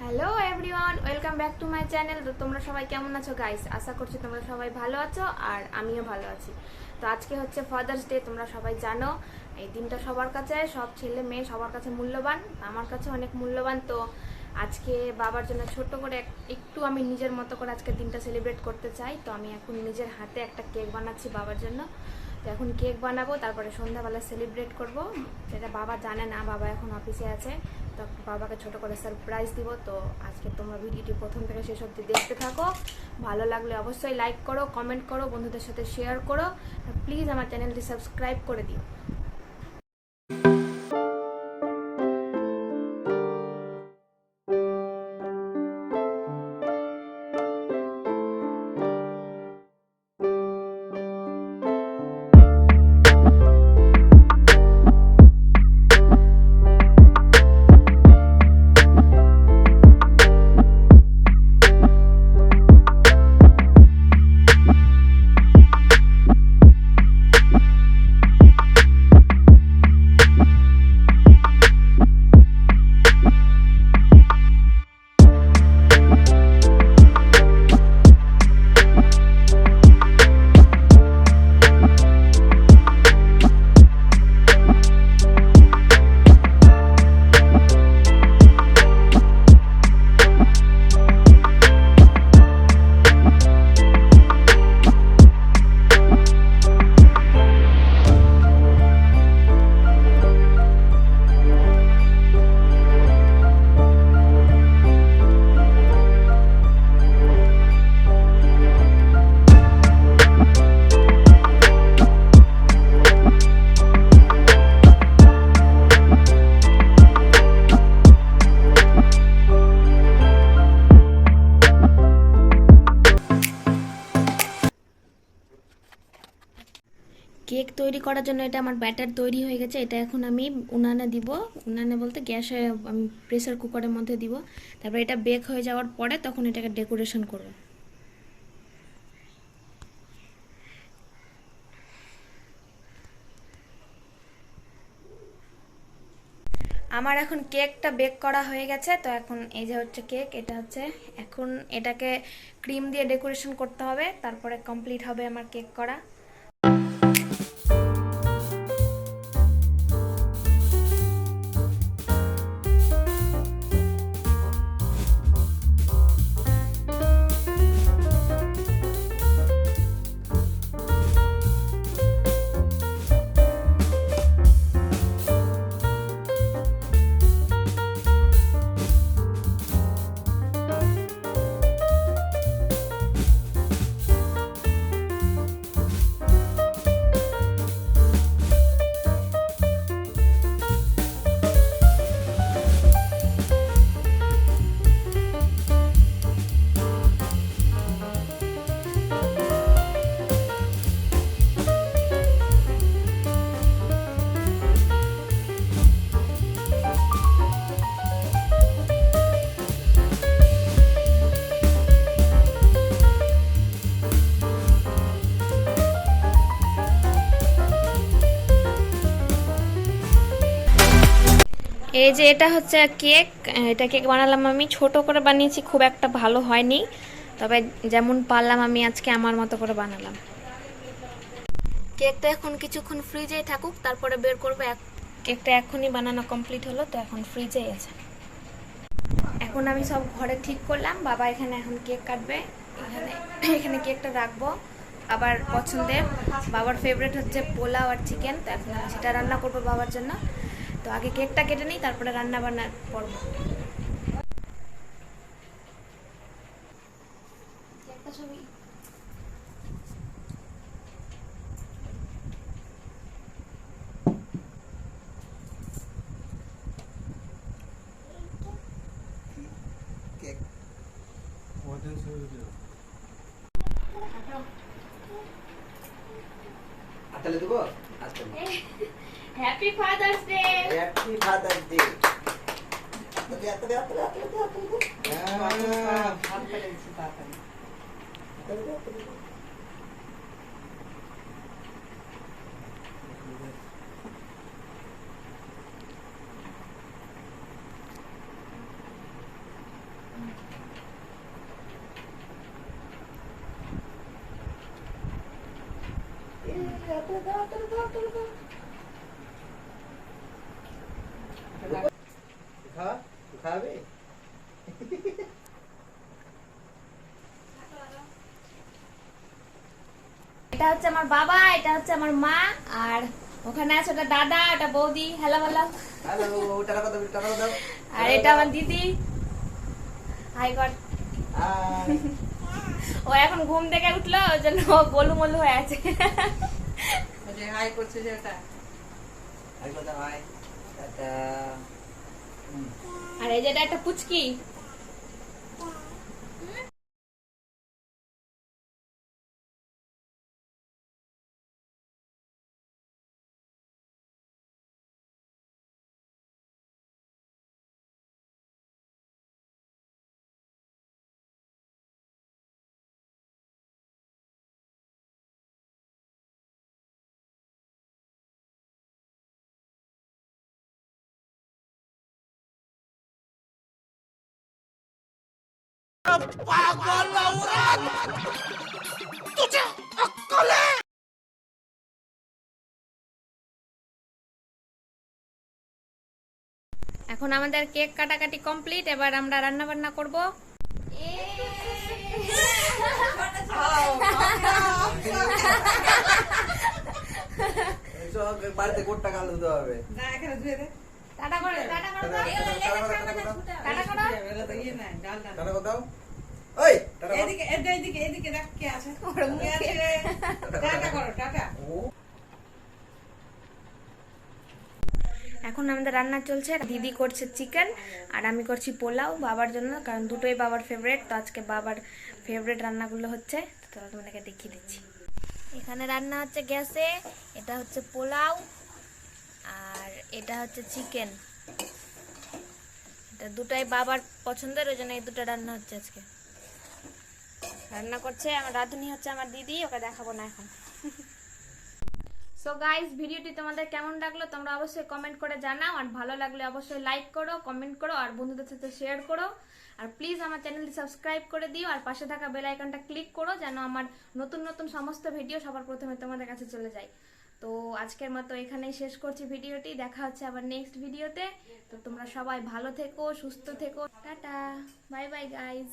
Hello everyone, welcome back to my channel. তো তোমরা সবাই কেমন আছো গাইস? আশা করছি তোমরা সবাই ভালো আছো আর আমিও ভালো আছি। তো আজকে হচ্ছে ফাদার্স ডে, তোমরা সবাই জানো এই দিনটা সবার কাছে, সব ছেলে মেয়ে সবার কাছে মূল্যবান, আমার কাছে অনেক মূল্যবান। তো আজকে বাবার জন্য ছোট্ট করে একটু আমি নিজের মতো করে আজকে দিনটা সেলিব্রেট করতে চাই। তো আমি এখন নিজের হাতে একটা কেক বানাচ্ছি বাবার জন্য। তো এখন কেক বানাবো, তারপরে সন্ধ্যাবেলা সেলিব্রেট করব। যেটা বাবা জানে না, বাবা এখন অফিসে আছে, তো বাবাকে ছোট করে সারপ্রাইজ দিব। তো আজকে তোমরা ভিডিওটি প্রথম থেকে শেষ অবধি দেখতে থাকো। ভালো লাগলে অবশ্যই লাইক করো, কমেন্ট করো, বন্ধুদের সাথে শেয়ার করো, আর প্লিজ আমার চ্যানেলটি সাবস্ক্রাইব করে দিও। কেক তৈরি করার জন্য এটা আমার ব্যাটার তৈরি হয়ে গেছে। এটা এখন আমি উনানে দিব, উনানে বলতে গ্যাসে, আমি প্রেসার কুকারের মধ্যে দিব। তারপর এটা বেক হয়ে যাওয়ার পরে তখন এটাকে ডেকোরেশন করব। আমার এখন কেকটা বেক করা হয়ে গেছে। তো এখন এই যে হচ্ছে কেক, এটা হচ্ছে এখন এটাকে ক্রিম দিয়ে ডেকোরেশন করতে হবে, তারপরে কমপ্লিট হবে আমার কেক করা। এই যে এটা হচ্ছে কেক, এটা কেক বানালাম আমি, ছোট করে বানিয়েছি, খুব একটা ভালো হয়নি, তবে যেমন পারলাম আমি আজকে আমার মতো করে বানালাম। কেকটা এখন কিছুক্ষণ ফ্রিজেই থাকুক, তারপরে বের করবো। কেকটা এখনই বানানো কমপ্লিট হলো, তো এখন ফ্রিজেই আছে। এখন আমি সব ঘরে ঠিক করলাম, বাবা এখানে এখন কেক কাটবে, এখানে এখানে কেকটা রাখবো। বাবার পছন্দের, বাবার ফেভারিট হচ্ছে পোলাও আর চিকেন, তো এখন আমি সেটা রান্না করবো বাবার জন্য। তো আগে কেকটা কেটে নিই, তারপরে রান্না বান্না করবো। হাততালি দেবো আজকে। Happy father's day. Happy father's day. হাততালি হাততালি হাততালি হাততালি হাততালি। খাবে এটা হচ্ছে আমার বাবা, এটা হচ্ছে আমার মা, আর ওখানে আছে ওটা দাদা, ওটা বৌদি। হ্যালো বলো। হ্যালো, টাকা দাও, টাকা দাও। আর এটা আমার দিদি। হাই কর। হাই। ও এখন ঘুম থেকে উঠলো, ওই জন্য ও গোলুমলু হয়ে আছে। হাই করছে যেটা হাই কথা হাই। টাটা। আর এই যেটা একটা পুচকি। এখন আমাদের কেক কাটাকাটি কমপ্লিট, এবার আমরা রান্না বান্না করব। সব বাড়িতে কোট টাকা দিতে হবে। না এখানে ধুয়ে দে টাটা করে, টাটা করে দাও। টাটা করো। এগুলো তো ইয়ে নাই ডাল ডাল টাটা দাও। ওই টাটা দাও। এদিকে এদিকে এদিকে দেখ কে আছে ওর কে মুখে। আছে রে? টাটা করো টাটা ও এখন আমাদের রান্না চলছে, দিদি করছে চিকেন আর আমি করছি পোলাও বাবার জন্য, কারণ দুটোই বাবার ফেভারিট। তো আজকে বাবার ফেভারিট রান্নাগুলো হচ্ছে, তো তোমাদেরকে দেখিয়ে দিচ্ছি। এখানে রান্না হচ্ছে গ্যাসে, এটা হচ্ছে পোলাও আর এটা হচ্ছে চিকেন। এটা দুটাই বাবার পছন্দের, ওই জন্য এই দুটো রান্না হচ্ছে আজকে। রান্না করছে আমার রাঁধুনি হচ্ছে আমার দিদি, ওকে দেখাবো না এখন। সো গাইস, ভিডিওটি তোমাদের কেমন লাগলো তোমরা অবশ্যই কমেন্ট করে জানাও, আর ভালো লাগলে অবশ্যই লাইক করো, কমেন্ট করো, আর বন্ধুদের সাথে শেয়ার করো। আর প্লিজ আমার চ্যানেলটি সাবস্ক্রাইব করে দিও, আর পাশে থাকা বেল আইকনটা ক্লিক করো, যেন আমার নতুন নতুন সমস্ত ভিডিও সবার প্রথমে তোমাদের কাছে চলে যায়। তো আজকের মতো এখানেই শেষ করছি ভিডিওটি, দেখা হচ্ছে আবার নেক্সট ভিডিওতে। তো তোমরা সবাই ভালো থেকো, সুস্থ থেকো, টাটা, বাই বাই গাইস।